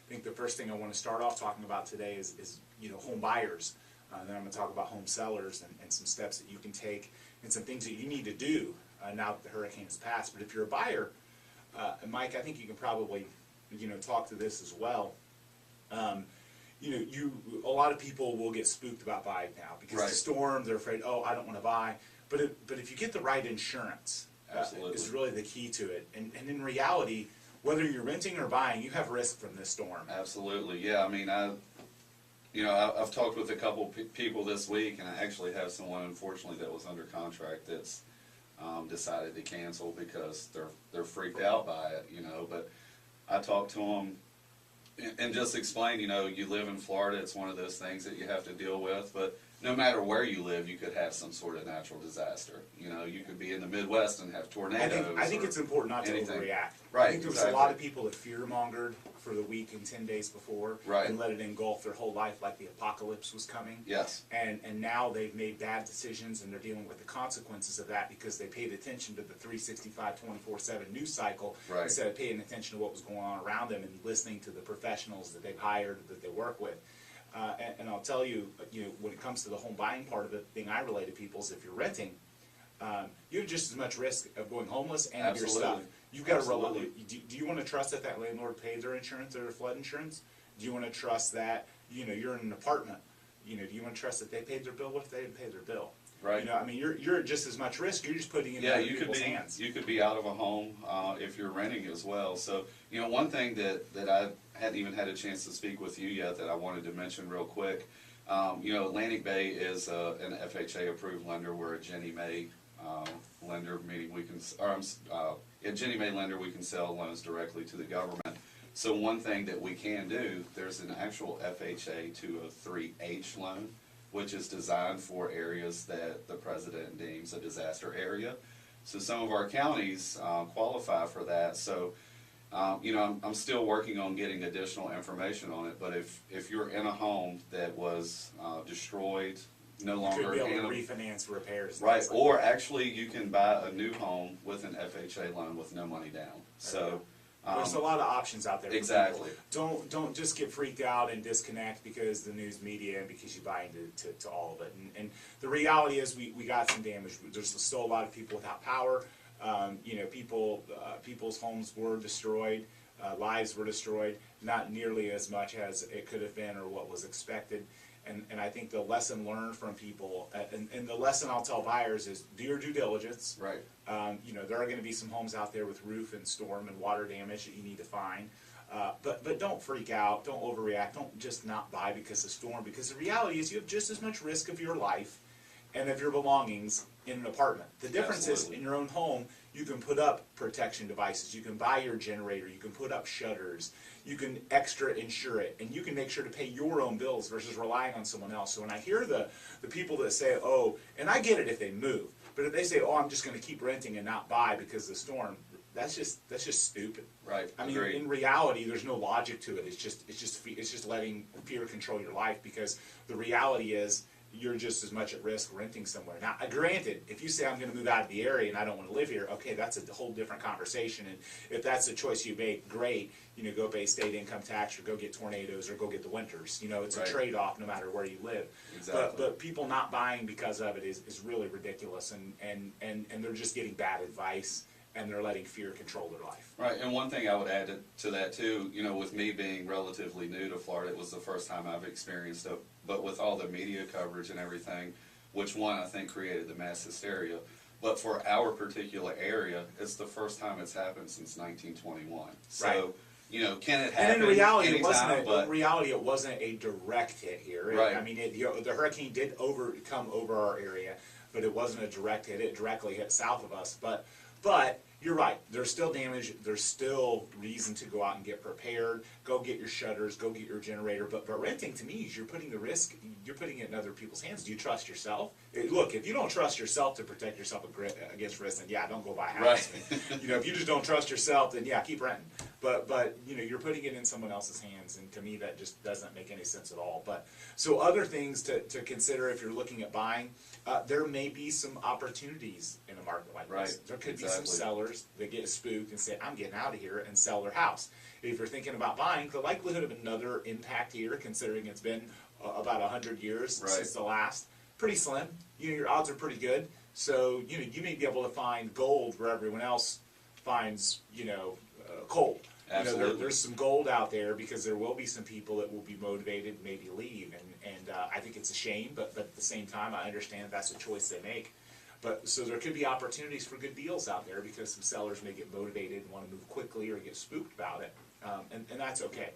I think the first thing I want to start off talking about today is home buyers. Then I'm going to talk about home sellers and some steps that you can take and some things that you need to do now that the hurricane has passed. But if you're a buyer, and Mike, I think you can probably talk to this as well. A lot of people will get spooked about buying now because of the storm. They're afraid, oh, I don't want to buy. But if you get the right insurance, is really the key to it. And in reality, whether you're renting or buying, you have risk from this storm. Absolutely, yeah. I mean, I've talked with a couple people this week, and I actually have someone, unfortunately, that was under contract that's decided to cancel because they're freaked out by it. But I talked to them and just explained, you live in Florida. It's one of those things that you have to deal with, but no matter where you live, you could have some sort of natural disaster. You could be in the Midwest and have tornadoes. I think it's important not to overreact. Right, I think there was a lot of people that fear-mongered for the week and 10 days before and let it engulf their whole life like the apocalypse was coming. Yes. And now they've made bad decisions and they're dealing with the consequences of that because they paid attention to the 365, 24/7 news cycle instead of paying attention to what was going on around them and listening to the professionals that they've hired, that they work with. And I'll tell you, when it comes to the home buying part of it, the thing I relate to people is if you're renting, you have just as much risk of going homeless and of your stuff. You've got to do you want to trust that landlord paid their insurance or their flood insurance? Do you want to trust that you're in an apartment? Do you want to trust that they paid their bill? What if they didn't pay their bill? Right. I mean, you're just as much risk. You're just putting it in other people's hands. You could be out of a home if you're renting as well. So one thing that I hadn't even had a chance to speak with you yet that I wanted to mention real quick. Atlantic Bay is an FHA approved lender. We're a Ginnie Mae lender, meaning we can, a Ginnie Mae lender, we can sell loans directly to the government. So one thing that we can do, there's an actual FHA 203H loan, which is designed for areas that the president deems a disaster area. So some of our counties qualify for that. So I'm still working on getting additional information on it, but if you're in a home that was destroyed, no longer you could be able to refinance repairs. Right, or actually you can buy a new home with an FHA loan with no money down. So there's a lot of options out there. Exactly. Don't just get freaked out and disconnect because the news media and because you buy into all of it. And the reality is we got some damage. There's still a lot of people without power. People's homes were destroyed, lives were destroyed, not nearly as much as it could have been or what was expected. And I think the lesson learned from people, and the lesson I'll tell buyers is do your due diligence. Right. There are going to be some homes out there with roof and storm and water damage that you need to find. But don't freak out, don't overreact, don't just not buy because of storm, because the reality is you have just as much risk of your life and of your belongings in an apartment. The difference is in your own home, you can put up protection devices, you can buy your generator, you can put up shutters, you can extra insure it, and you can make sure to pay your own bills versus relying on someone else. So when I hear the people that say, oh, and I get it if they move, but if they say, oh, I'm just going to keep renting and not buy because of the storm, that's just stupid. Right. I mean, in reality, there's no logic to it. It's just letting fear control your life, because the reality is you're just as much at risk renting somewhere. Now, granted, if you say I'm going to move out of the area and I don't want to live here, okay, that's a whole different conversation. And if that's the choice you make, great. Go pay state income tax or go get tornadoes or go get the winters. It's a trade-off no matter where you live. Exactly. But people not buying because of it is really ridiculous, and they're just getting bad advice, and they're letting fear control their life. Right, and one thing I would add to that too, with me being relatively new to Florida, it was the first time I've experienced it, but with all the media coverage and everything, which one I think created the mass hysteria, but for our particular area, it's the first time it's happened since 1921. So, can it happen? And in reality, anytime, it wasn't a direct hit here. Right. I mean, the hurricane did come over our area, but it wasn't a direct hit. It directly hit south of us, but you're right. There's still damage. There's still reason to go out and get prepared. Go get your shutters. Go get your generator. But renting, to me, is you're putting the risk. You're putting it in other people's hands. Do you trust yourself? Look, if you don't trust yourself to protect yourself against risk, then don't go buy a house. Right. If you just don't trust yourself, then keep renting. but you know, you're putting it in someone else's hands, and to me that just doesn't make any sense at all. But so other things to consider if you're looking at buying, there may be some opportunities in a market like Right, this. There could exactly. be some sellers that get spooked and say, I'm getting out of here, and sell their house. If you're thinking about buying, the likelihood of another impact here, considering it's been about 100 years Right. since the last, pretty slim. You know, your odds are pretty good. So you know, you may be able to find gold where everyone else finds, you know, coal. Absolutely. You know, there's some gold out there, because there will be some people that will be motivated and maybe leave, and I think it's a shame, but at the same time I understand that's a choice they make. But so there could be opportunities for good deals out there, because some sellers may get motivated and want to move quickly or get spooked about it, and that's okay.